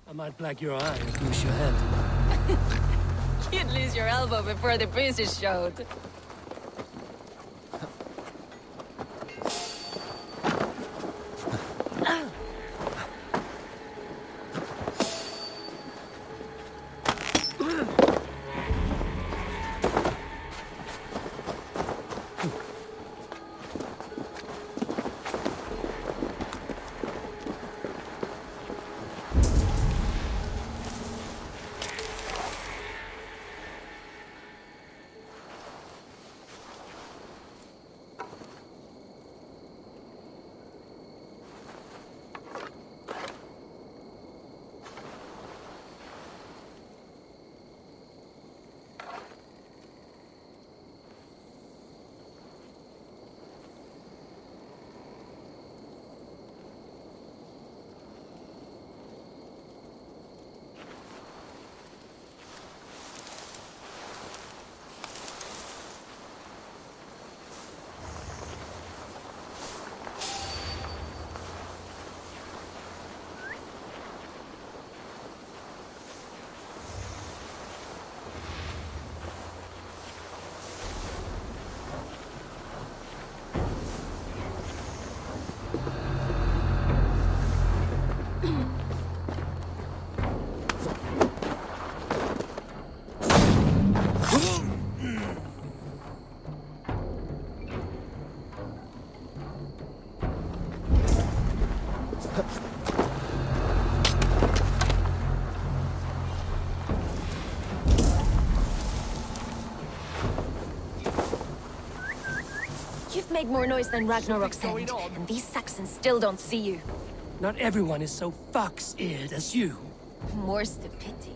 I might black your eye or goose your head. You'd lose your elbow before the bruises showed. You've made more noise than Ragnarok's end, and these Saxons still don't see you. Not everyone is so fox-eared as you. More's the pity.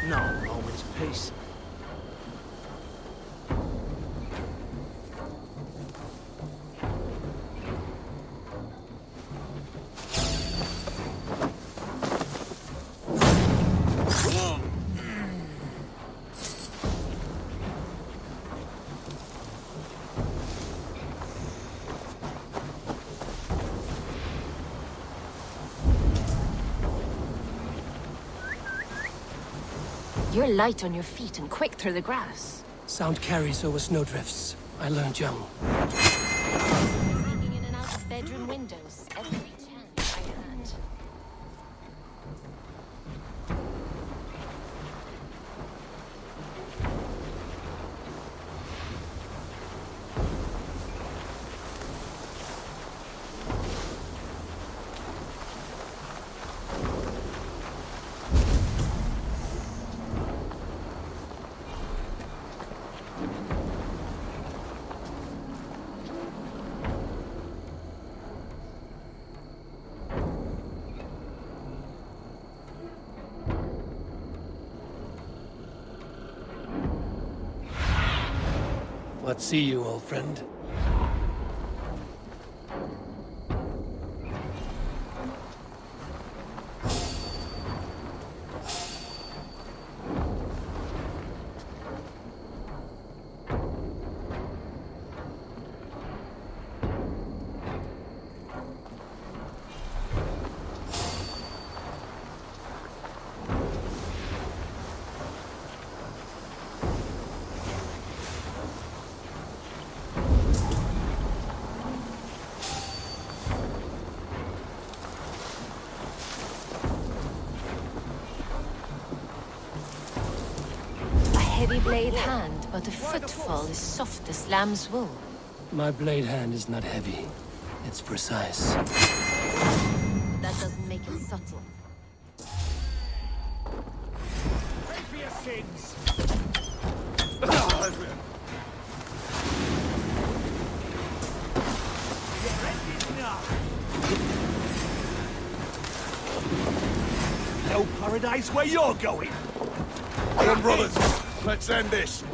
No moment's peace. You're light on your feet and quick through the grass. Sound carries over snowdrifts. I learned young. Sneaking in and out of bedroom windows every chance I had. What see you, old friend? blade hand, but a footfall is soft as lamb's wool. My blade hand is not heavy. It's precise. That doesn't make it subtle. Pray for your sins. No paradise where you're going. Come on, brothers. Let's end this.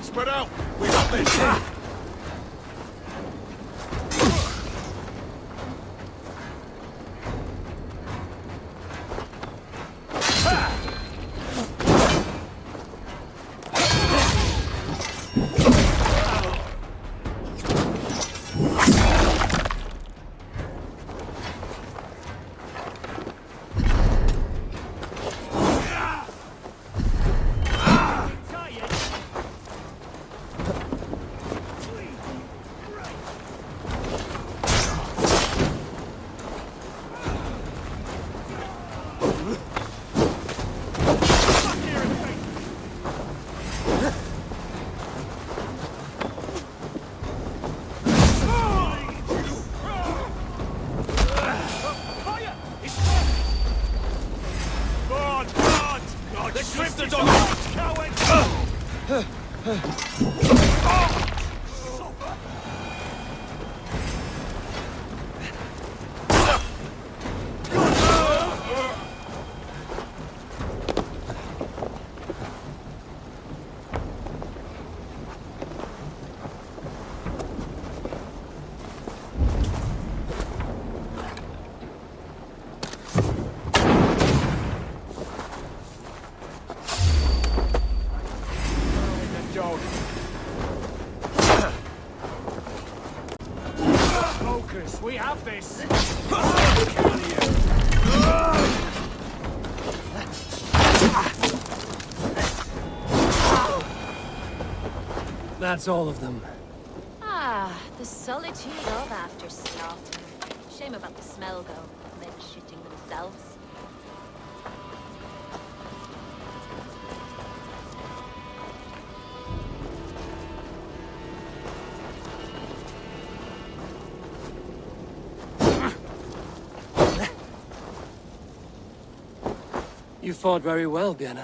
Spread out. We got this. Focus, we have this. That's all of them. Ah, the solitude of after slaughter. Shame about the smell, though. Men shitting themselves. You fought very well, Björn.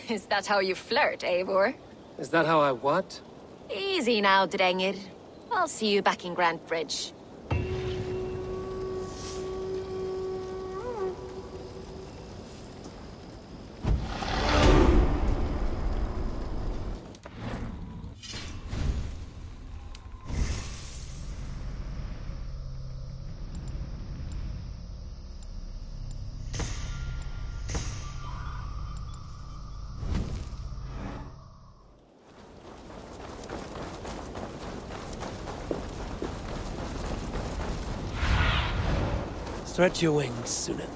Is that how you flirt, Eivor? Is that how I what? Easy now, Drengir. I'll see you back in Grant Bridge. Stretch your wings, Sunan.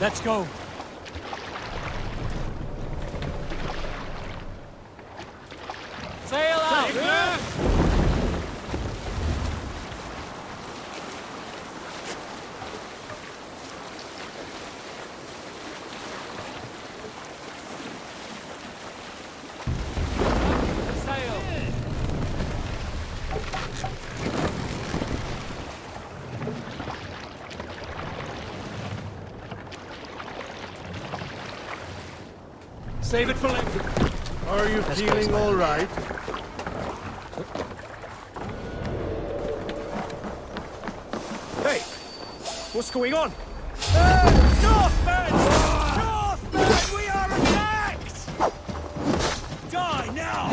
Let's go. Sail out! Save it for later. Are you feeling all right? Hey! What's going on? Northmen! Northmen! We are attacked! Die now!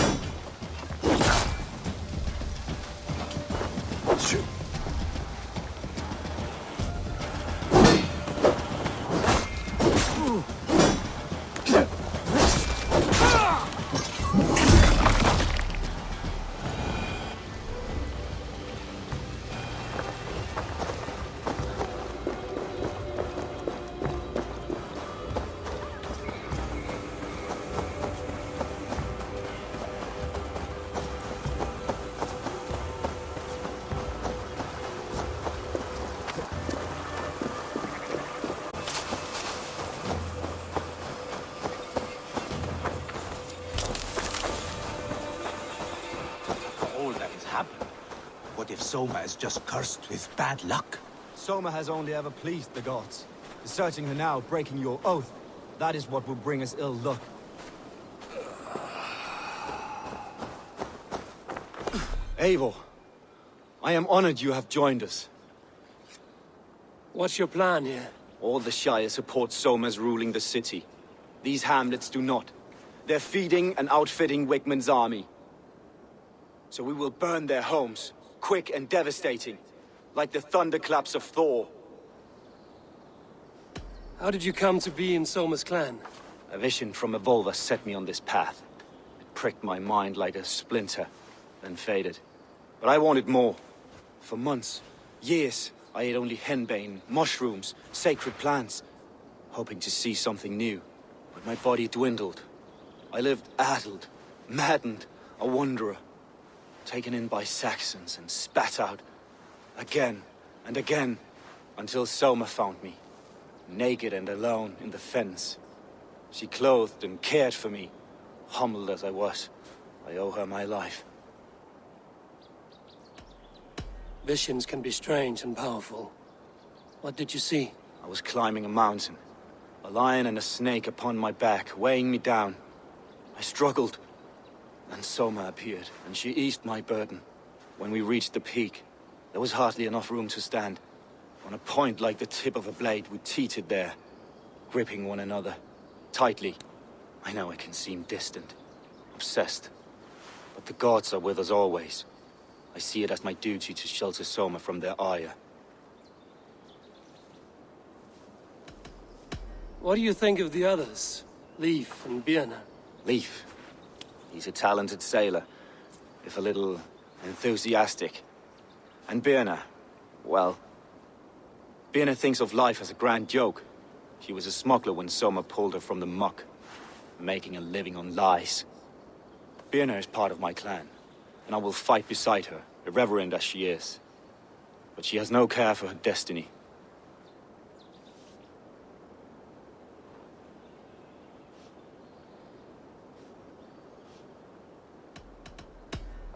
All that has happened. What if Soma is just cursed with bad luck? Soma has only ever pleased the gods. Deserting her now, breaking your oath, that is what will bring us ill luck. Eivor, I am honored you have joined us. What's your plan here? All the Shire support Soma's ruling the city. These hamlets do not. They're feeding and outfitting Wickman's army. So we will burn their homes, quick and devastating, like the thunderclaps of Thor. How did you come to be in Soma's clan? A vision from Evolva set me on this path. It pricked my mind like a splinter, then faded. But I wanted more. For months, years, I ate only henbane, mushrooms, sacred plants, hoping to see something new. But my body dwindled. I lived addled, maddened, a wanderer, taken in by Saxons and spat out, again and again, until Soma found me, naked and alone in the fens. She clothed and cared for me, humbled as I was. I owe her my life. Visions can be strange and powerful. What did you see? I was climbing a mountain, a lion and a snake upon my back, weighing me down. I struggled. Then Soma appeared, and she eased my burden. When we reached the peak, there was hardly enough room to stand. On a point like the tip of a blade, we teetered there, gripping one another, tightly. I know I can seem distant, obsessed, but the gods are with us always. I see it as my duty to shelter Soma from their ire. What do you think of the others? Leif and Birna? Leif. He's a talented sailor, if a little enthusiastic. And Birna, well, Birna thinks of life as a grand joke. She was a smuggler when Soma pulled her from the muck, making a living on lies. Birna is part of my clan, and I will fight beside her, irreverent as she is. But she has no care for her destiny.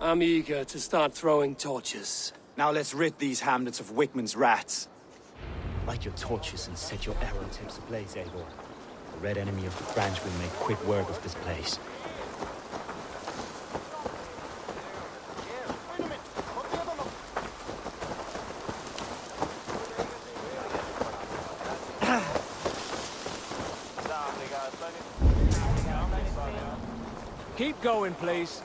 I'm eager to start throwing torches. Now let's rid these hamlets of Wickman's rats. Light your torches and set your arrow tips ablaze, Eivor. The red enemy of the branch will make quick work of this place. Keep going, please.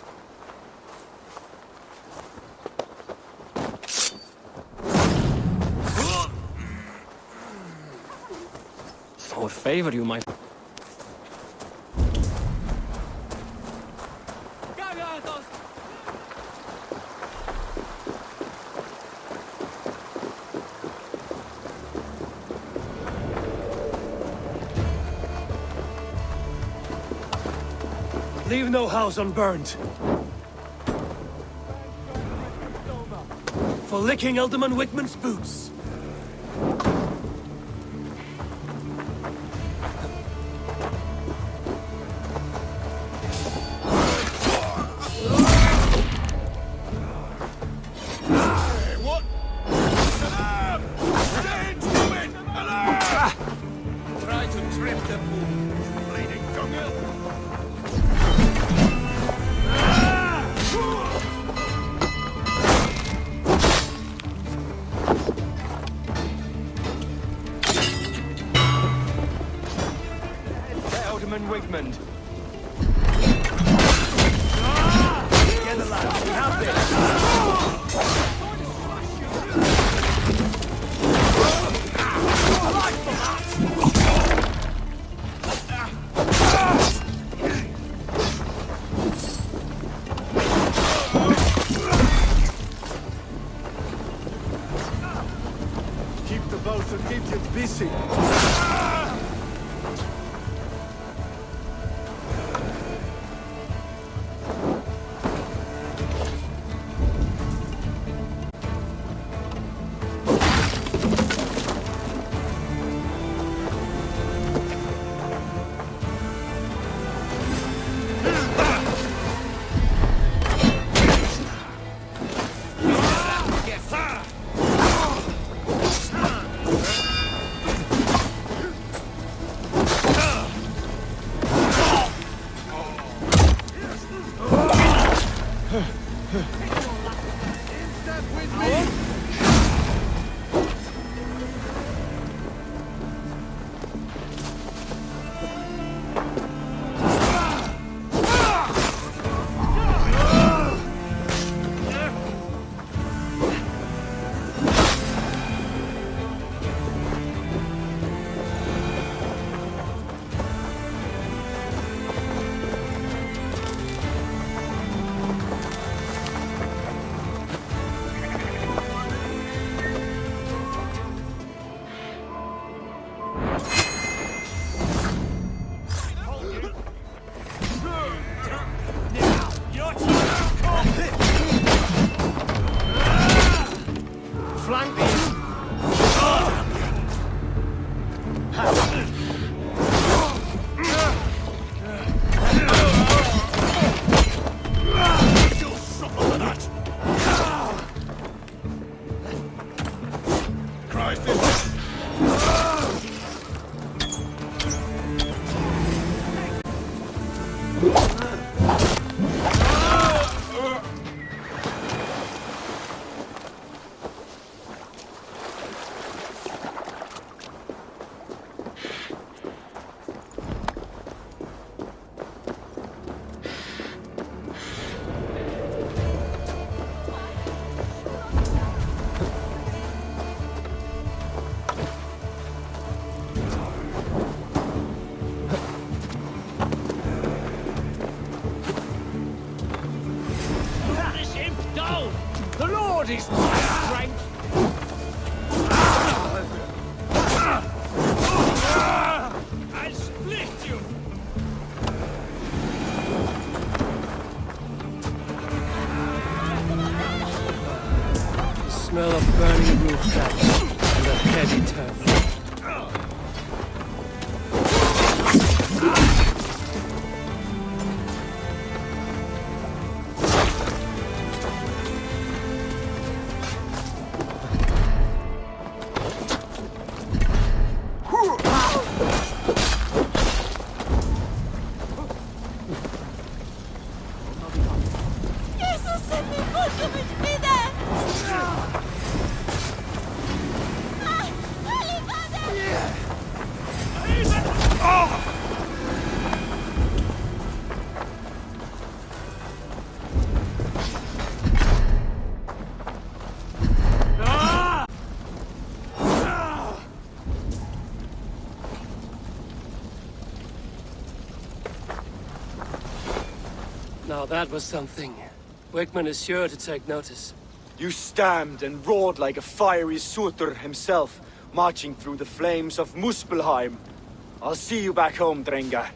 What favor you might... Leave no house unburned. For licking Alderman Wickman's boots. Try to trip the bull, bleeding dunghill. Alderman Wigmund. Get the lad. We have this. Keep the boat and keep you busy. Flank these. The Lord is my strength! I'll split you! The smell of burning roof thatch and of heavy turf. Now that was something. Wickman is sure to take notice. You stamped and roared like a fiery Surtur himself, marching through the flames of Muspelheim. I'll see you back home, Drengar.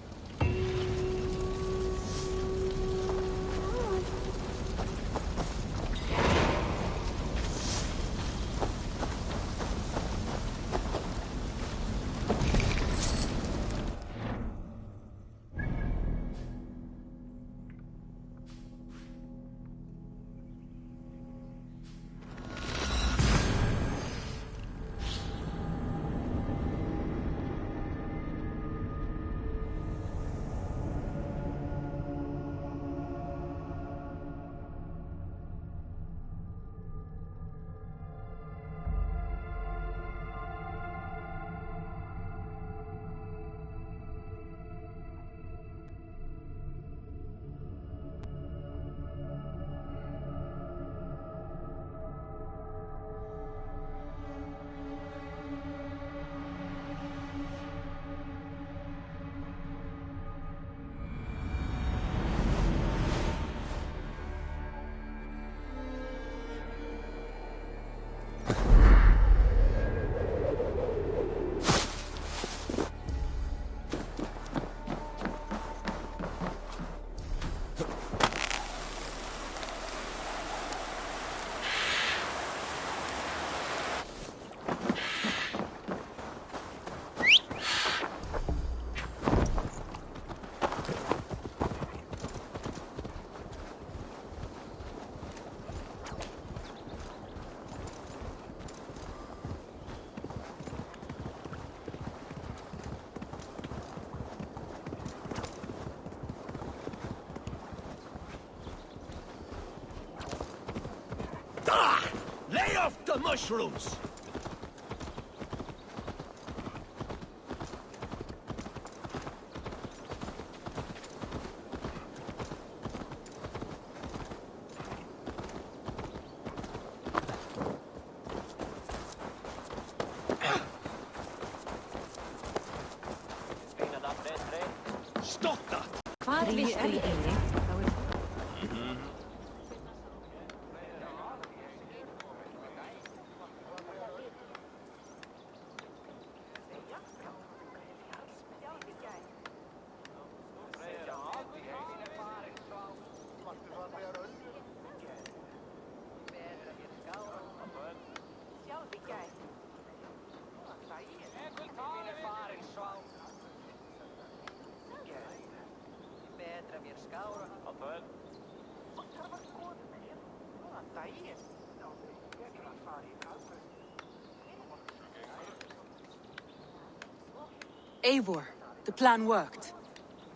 Stuff the mushrooms! Stop that! Eivor, the plan worked.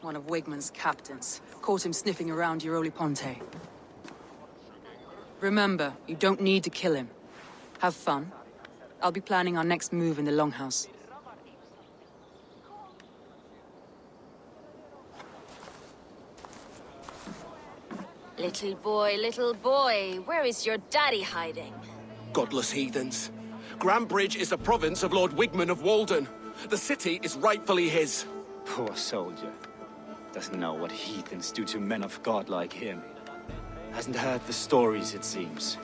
One of Wigmund's captains caught him sniffing around Euroli Ponte. Remember, you don't need to kill him. Have fun. I'll be planning our next move in the Longhouse. Little boy, where is your daddy hiding? Godless heathens. Grambridge is a province of Lord Wigmund of Walden. The city is rightfully his. Poor soldier. Doesn't know what heathens do to men of God like him. Hasn't heard the stories, it seems.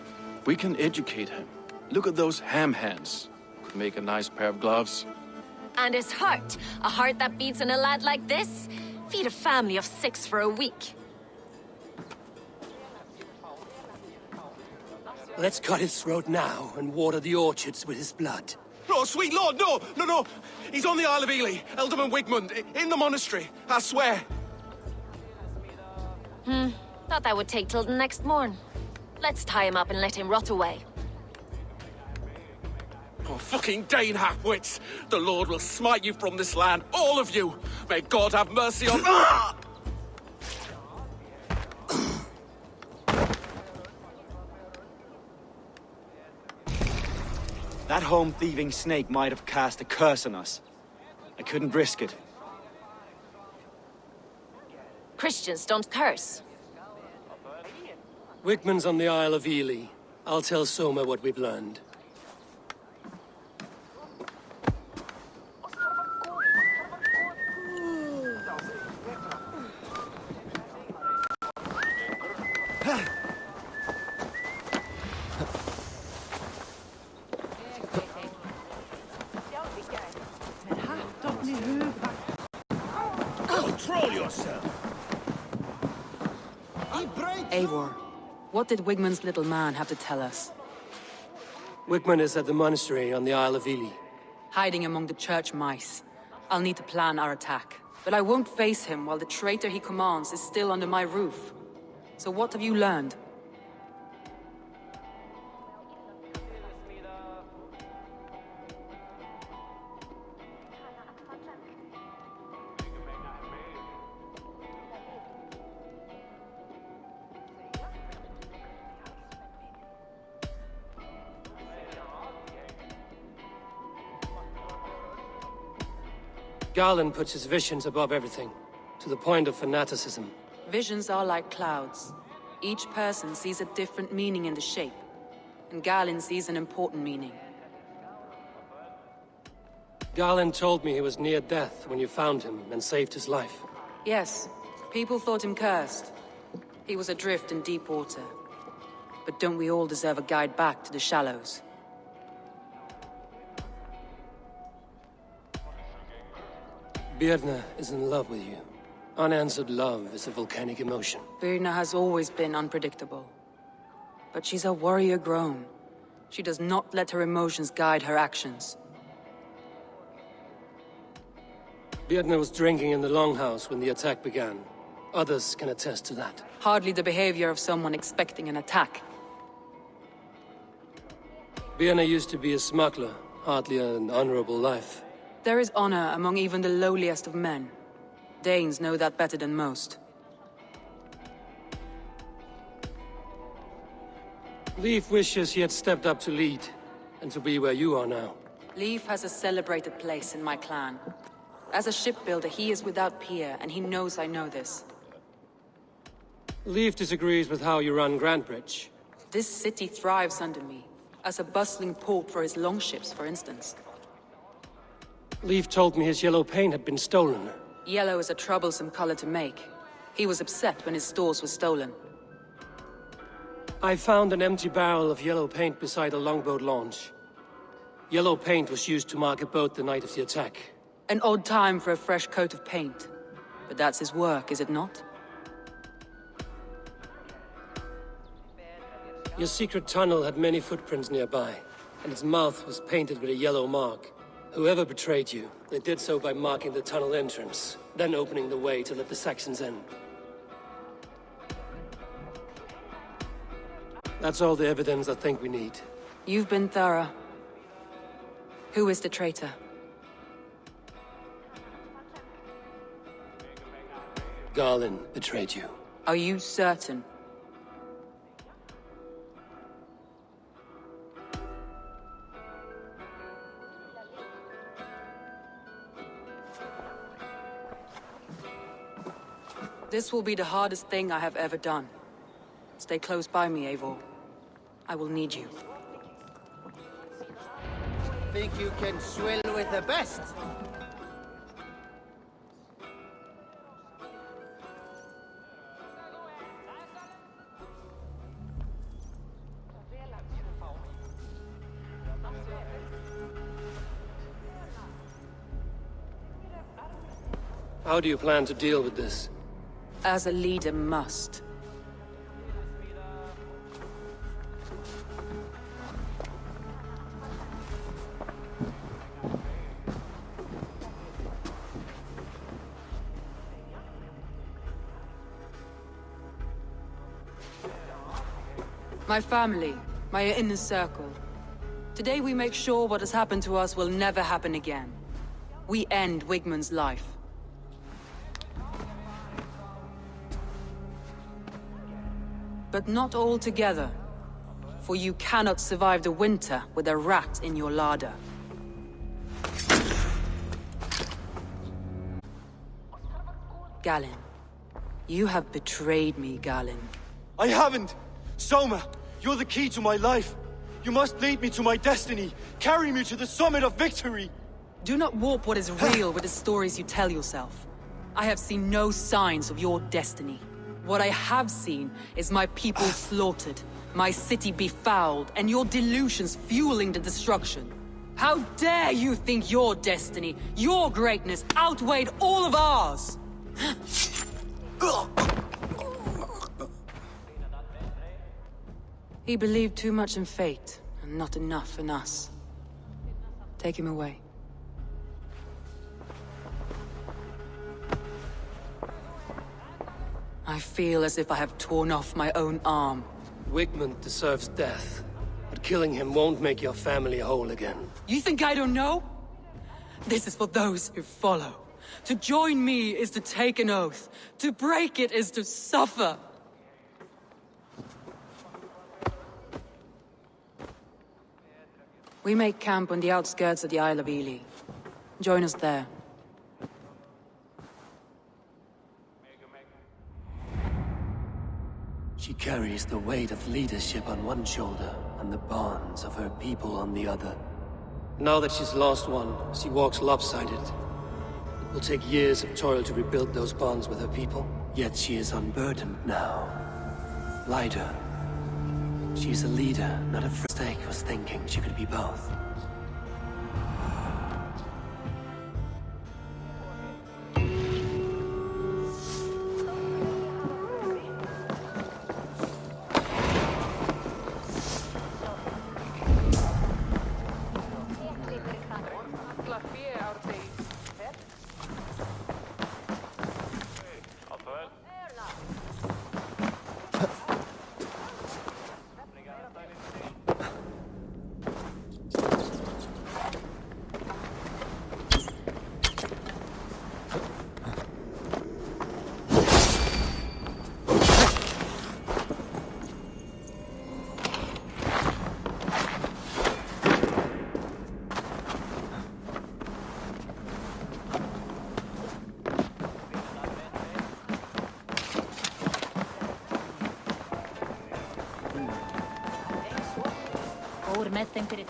We can educate him. Look at those ham hands. Could make a nice pair of gloves. And his heart. A heart that beats in a lad like this? Feed a family of 6 for a week. Let's cut his throat now and water the orchards with his blood. No, sweet lord, no, no, no. He's on the Isle of Ely, Ealdorman Wigmund, in the monastery, I swear. Thought that would take till the next morn. Let's tie him up and let him rot away. Oh, fucking Dane halfwits! The Lord will smite you from this land, all of you! May God have mercy on— Ah! That home-thieving snake might have cast a curse on us. I couldn't risk it. Christians don't curse. Wigmund's on the Isle of Ely. I'll tell Soma what we've learned. Control yourself! Eivor, what did Wigmund's little man have to tell us? Wigmund is at the monastery on the Isle of Ely. Hiding among the church mice. I'll need to plan our attack. But I won't face him while the traitor he commands is still under my roof. So what have you learned? Garland puts his visions above everything, to the point of fanaticism. Visions are like clouds. Each person sees a different meaning in the shape. And Galen sees an important meaning. Garland told me he was near death when you found him and saved his life. Yes, people thought him cursed. He was adrift in deep water. But don't we all deserve a guide back to the shallows? Birna is in love with you. Unanswered love is a volcanic emotion. Birna has always been unpredictable. But she's a warrior grown. She does not let her emotions guide her actions. Birna was drinking in the Longhouse when the attack began. Others can attest to that. Hardly the behavior of someone expecting an attack. Birna used to be a smuggler, hardly an honorable life. There is honor among even the lowliest of men. Danes know that better than most. Leif wishes he had stepped up to lead, and to be where you are now. Leif has a celebrated place in my clan. As a shipbuilder, he is without peer, and he knows I know this. Leif disagrees with how you run Grantbridge. This city thrives under me, as a bustling port for his longships, for instance. Leif told me his yellow paint had been stolen. Yellow is a troublesome color to make. He was upset when his stores were stolen. I found an empty barrel of yellow paint beside a longboat launch. Yellow paint was used to mark a boat the night of the attack. An odd time for a fresh coat of paint. But that's his work, is it not? Your secret tunnel had many footprints nearby, and its mouth was painted with a yellow mark. Whoever betrayed you, they did so by marking the tunnel entrance, then opening the way to let the Saxons in. That's all the evidence I think we need. You've been thorough. Who is the traitor? Garlin betrayed you. Are you certain? This will be the hardest thing I have ever done. Stay close by me, Eivor. I will need you. Think you can swill with the best? How do you plan to deal with this? As a leader must. My family, my inner circle. Today we make sure what has happened to us will never happen again. We end Wigmund's life. But not all together. For you cannot survive the winter with a rat in your larder. Galinn. You have betrayed me, Galinn. I haven't! Soma, you're the key to my life. You must lead me to my destiny. Carry me to the summit of victory. Do not warp what is real with the stories you tell yourself. I have seen no signs of your destiny. What I have seen is my people slaughtered, my city befouled, and your delusions fueling the destruction. How dare you think your destiny, your greatness, outweighed all of ours? He believed too much in fate, and not enough in us. Take him away. I feel as if I have torn off my own arm. Wigmund deserves death, but killing him won't make your family whole again. You think I don't know? This is for those who follow. To join me is to take an oath. To break it is to suffer. We make camp on the outskirts of the Isle of Ely. Join us there. She carries the weight of leadership on one shoulder and the bonds of her people on the other. Now that she's lost one, she walks lopsided. It will take years of toil to rebuild those bonds with her people. Yet she is unburdened now. Lighter. She's a leader, not a mistake was thinking she could be both. Or met think that it.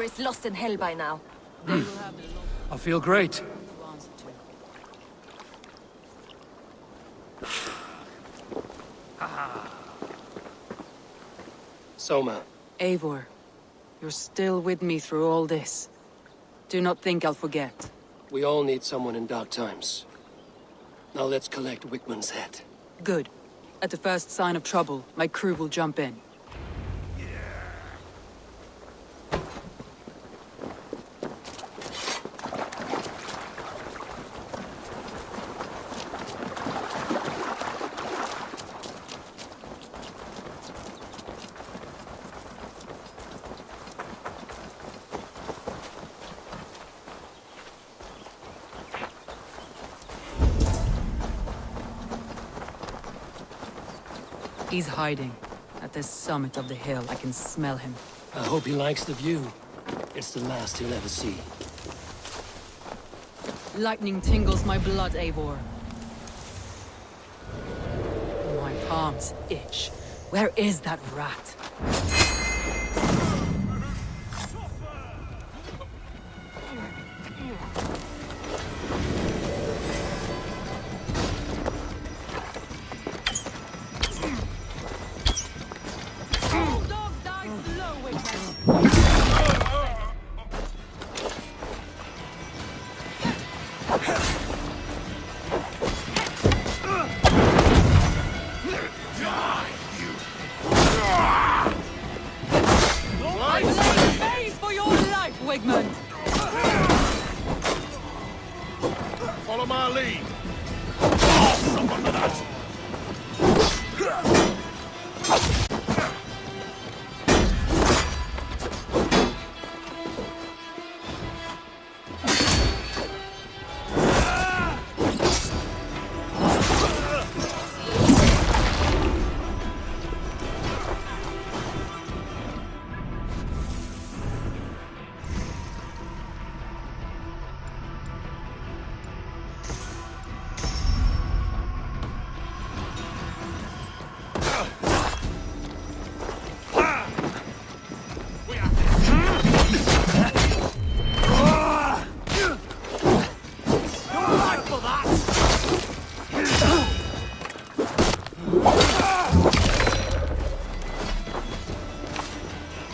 Is lost in hell by now. I feel great. Soma. Eivor, you're still with me through all this. Do not think I'll forget. We all need someone in dark times. Now let's collect Wickman's head. Good. At the first sign of trouble, my crew will jump in. He's hiding. At the summit of the hill, I can smell him. I hope he likes the view. It's the last he'll ever see. Lightning tingles my blood, Eivor. My palms itch. Where is that rat? Follow my lead. Oh, someone for that.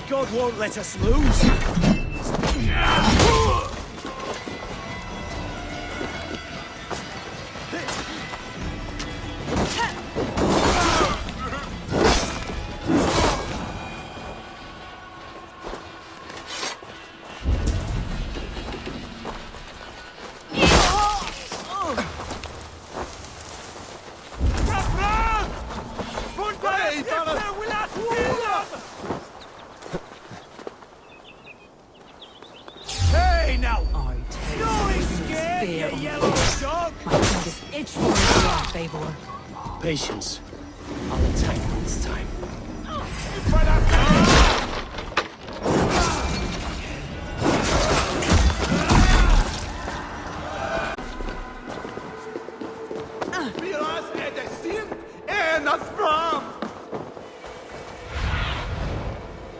God won't let us lose. just itch for it, Favor. Patience. I'll attack this time.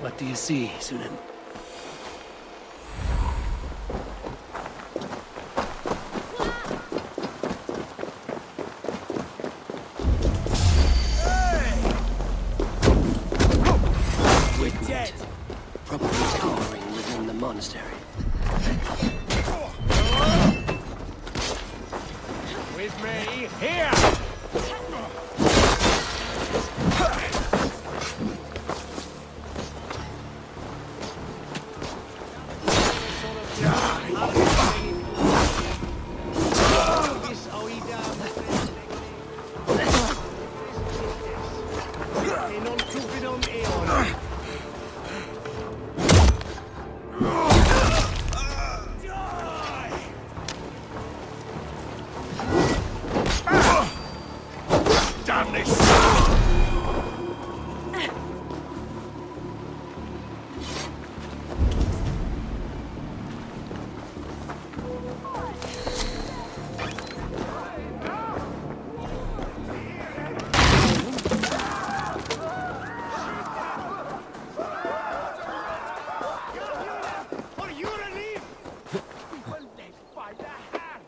What do you see, Sunan? Witness. Probably cowering within the monastery. With me, here! Damn this! For your relief! Well, let's find a hand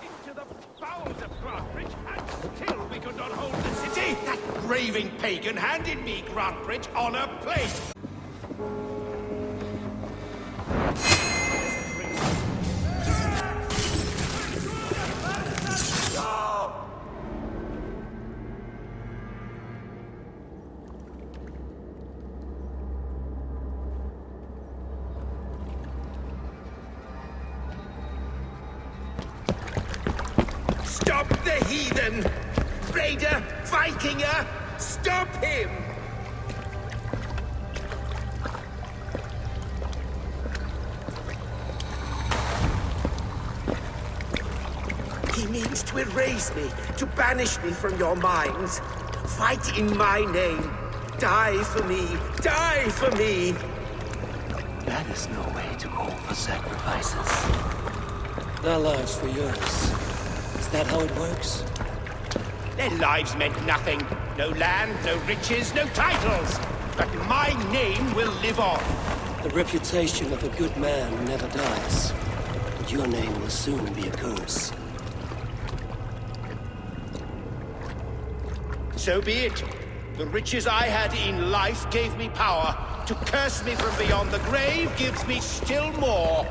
into the bowels of Grantbridge, and still we could not hold the city! That raving pagan handed me Grantbridge on a plate! Stop the heathen! Raider! Vikinger! Stop him! He means to erase me, to banish me from your minds. Fight in my name. Die for me! Die for me! That is no way to call for sacrifices. Their lives for yours. Is that how it works? Their lives meant nothing. No land, no riches, no titles. But my name will live on. The reputation of a good man never dies. But your name will soon be a curse. So be it. The riches I had in life gave me power. To curse me from beyond the grave gives me still more.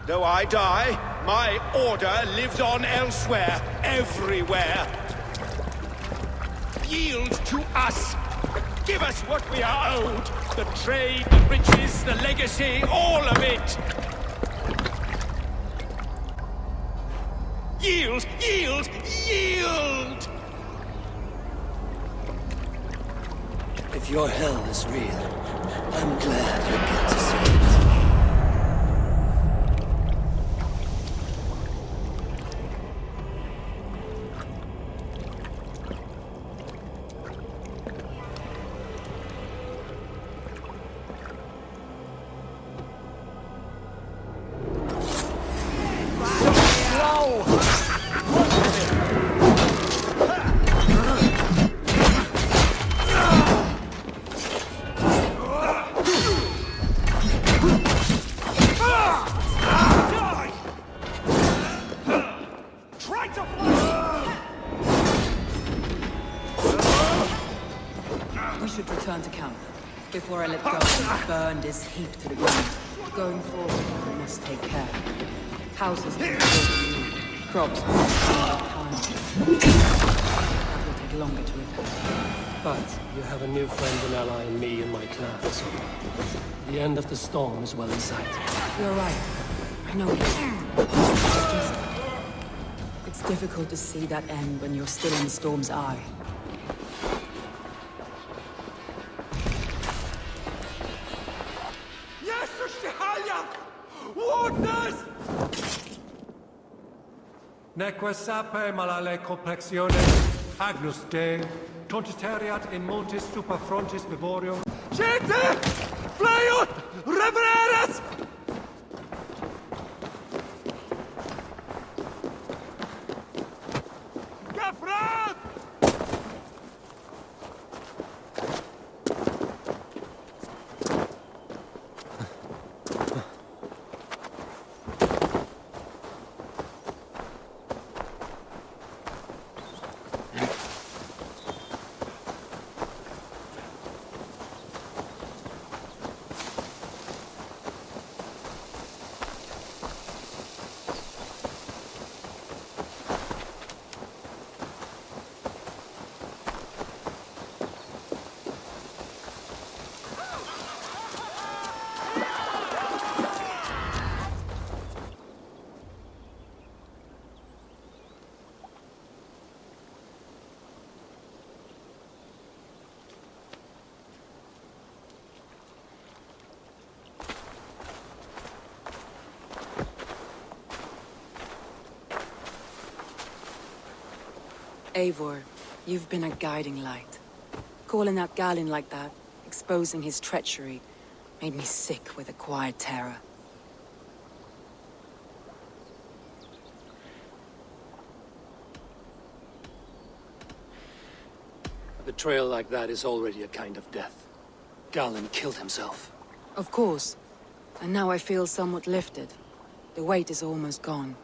Though I die, my order lives on elsewhere, everywhere. Yield to us. Give us what we are owed. The trade, the riches, the legacy, all of it. Yield, yield, yield! If your hell is real, I'm glad you get to see it. We should return to camp. Before I let go, burn this heap to the ground. Going forward, we must take care. Houses will be built anew. Crops will take time. That will take longer to repair. But you have a new friend and ally in me and my clan, so the end of the storm is well in sight. You're right. I know you. It's difficult to see that end when you're still in the storm's eye. Neque sape malale complexione, agnus Dei, tontitariat in multis super frontis vivorium. Gente! Flayut! Revereras! Gafrad! Eivor, you've been a guiding light. Calling out Galin like that, exposing his treachery, made me sick with a quiet terror. A betrayal like that is already a kind of death. Galen killed himself. Of course. And now I feel somewhat lifted. The weight is almost gone,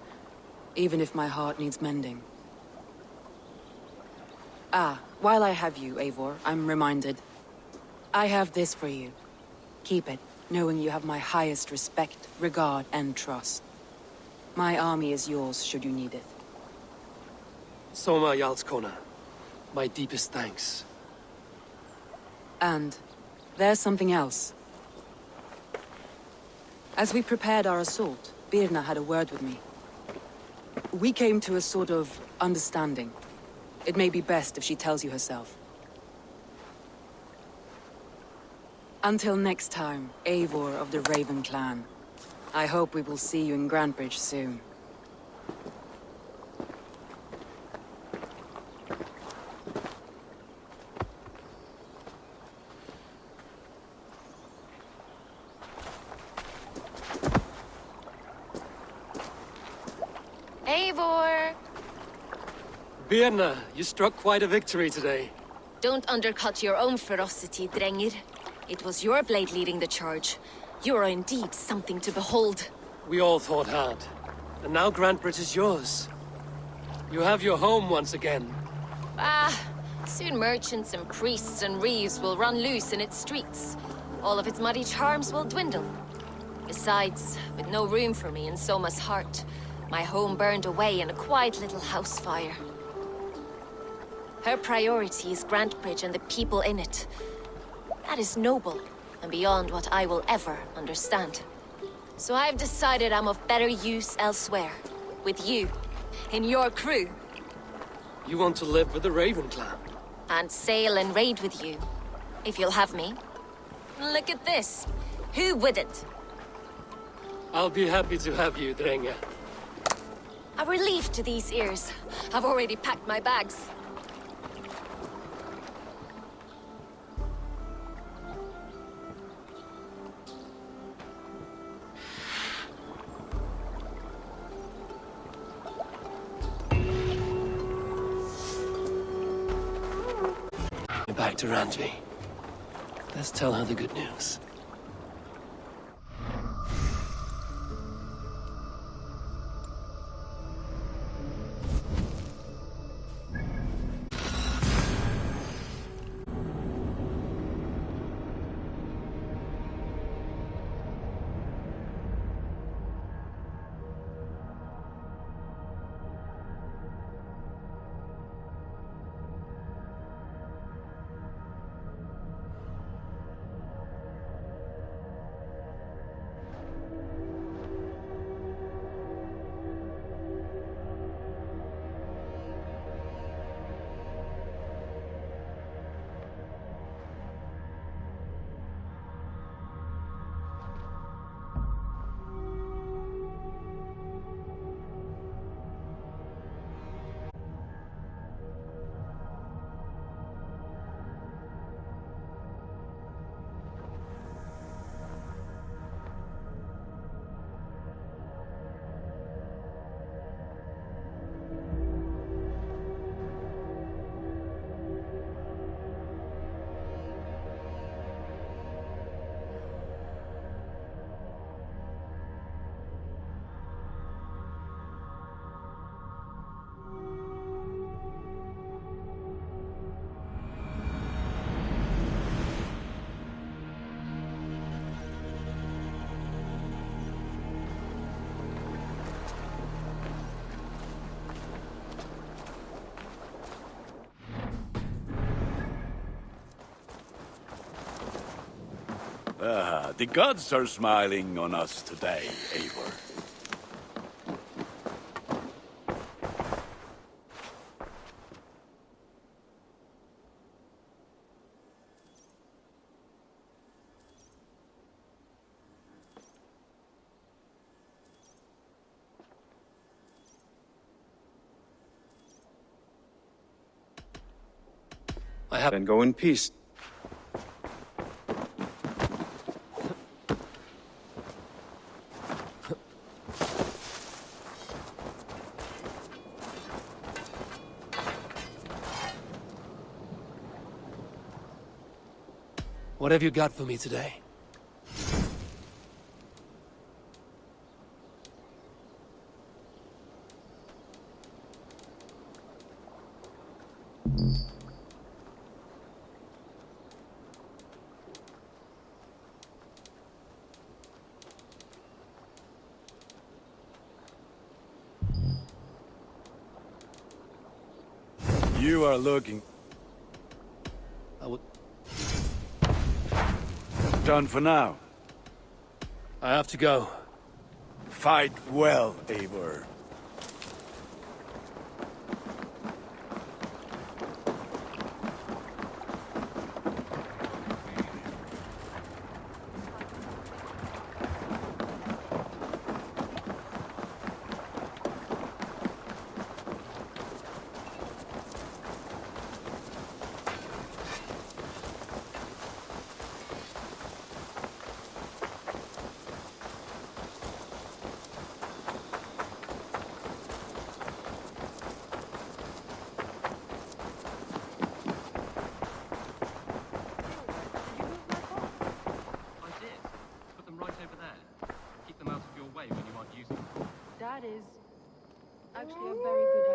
even if my heart needs mending. Ah, while I have you, Eivor, I'm reminded. I have this for you. Keep it, knowing you have my highest respect, regard, and trust. My army is yours, should you need it. Soma Jarlskona, my deepest thanks. And there's something else. As we prepared our assault, Birna had a word with me. We came to a sort of understanding. It may be best if she tells you herself. Until next time, Eivor of the Raven Clan. I hope we will see you in Grantebridge soon. Eivor! Birna, you struck quite a victory today. Don't undercut your own ferocity, Drengir. It was your blade leading the charge. You are indeed something to behold. We all fought hard. And now Grantebridge is yours. You have your home once again. Soon merchants and priests and reeves will run loose in its streets. All of its muddy charms will dwindle. Besides, with no room for me in Soma's heart, my home burned away in a quiet little house fire. Her priority is Grantebridge and the people in it. That is noble, and beyond what I will ever understand. So I've decided I'm of better use elsewhere. With you, in your crew. You want to live with the Raven Clan? And sail and raid with you, if you'll have me. Look at this. Who wouldn't? I'll be happy to have you, Drenge. A relief to these ears. I've already packed my bags. Back to Ranji. Let's tell her the good news. The gods are smiling on us today, Eivor. Then go in peace. What have you got for me today? You are looking... I would... Done for now. I have to go. Fight well, Eivor. That is actually a very good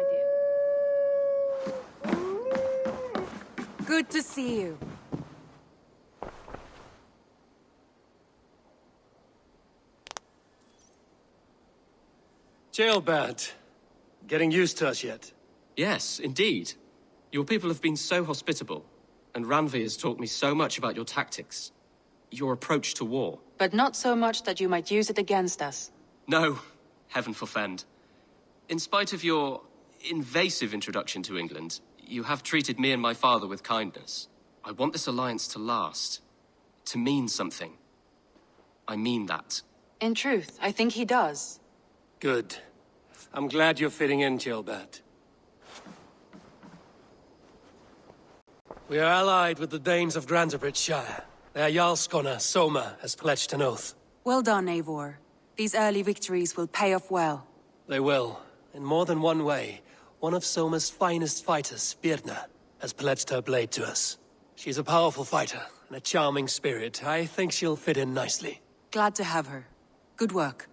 idea. Good to see you. Jailbird. Getting used to us yet? Yes, indeed. Your people have been so hospitable, and Ranvi has taught me so much about your tactics. Your approach to war. But not so much that you might use it against us. No, heaven forfend. In spite of your invasive introduction to England, you have treated me and my father with kindness. I want this alliance to last, to mean something. I mean that. In truth, I think he does. Good. I'm glad you're fitting in, Jailbird. We are allied with the Danes of Grantebridgeshire. Their Jarlskona, Soma, has pledged an oath. Well done, Eivor. These early victories will pay off well. They will. In more than one way. One of Soma's finest fighters, Birna, has pledged her blade to us. She's a powerful fighter and a charming spirit. I think she'll fit in nicely. Glad to have her. Good work.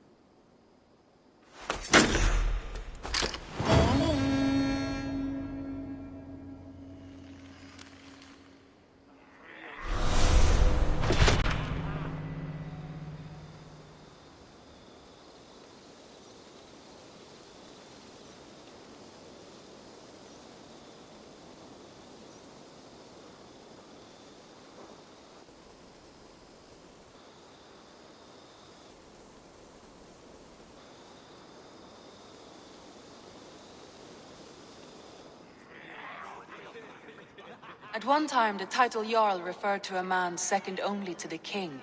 At one time, the title Jarl referred to a man second only to the king.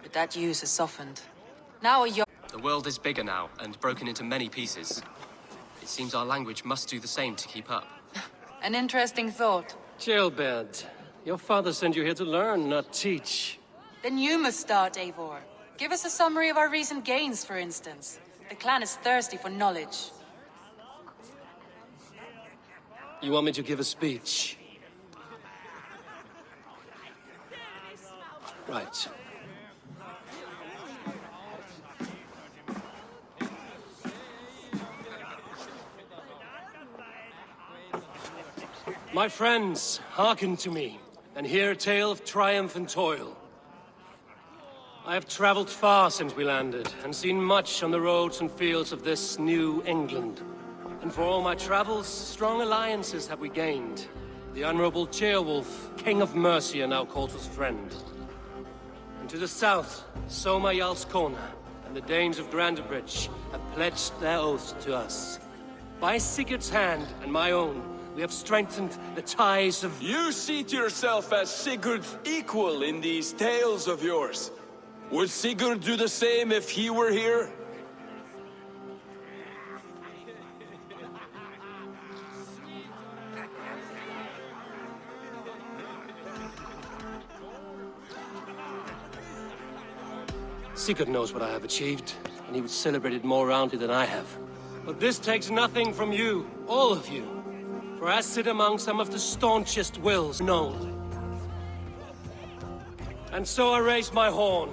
But that use has softened. Now a Jarl... The world is bigger now, and broken into many pieces. It seems our language must do the same to keep up. An interesting thought. Jailbird, your father sent you here to learn, not teach. Then you must start, Eivor. Give us a summary of our recent gains, for instance. The clan is thirsty for knowledge. You want me to give a speech? Right. My friends, hearken to me, and hear a tale of triumph and toil. I have traveled far since we landed, and seen much on the roads and fields of this new England. And for all my travels, strong alliances have we gained. The Honorable Ceolwulf, King of Mercia, now calls us friend. And to the south, Soma Jarlskona and the Danes of Grandebridge have pledged their oath to us. By Sigurd's hand and my own, we have strengthened the ties of... You see to yourself as Sigurd's equal in these tales of yours. Would Sigurd do the same if he were here? Sigurd knows what I have achieved, and he would celebrate it more roundly than I have. But this takes nothing from you, all of you. For I sit among some of the staunchest wills known. And so I raise my horn,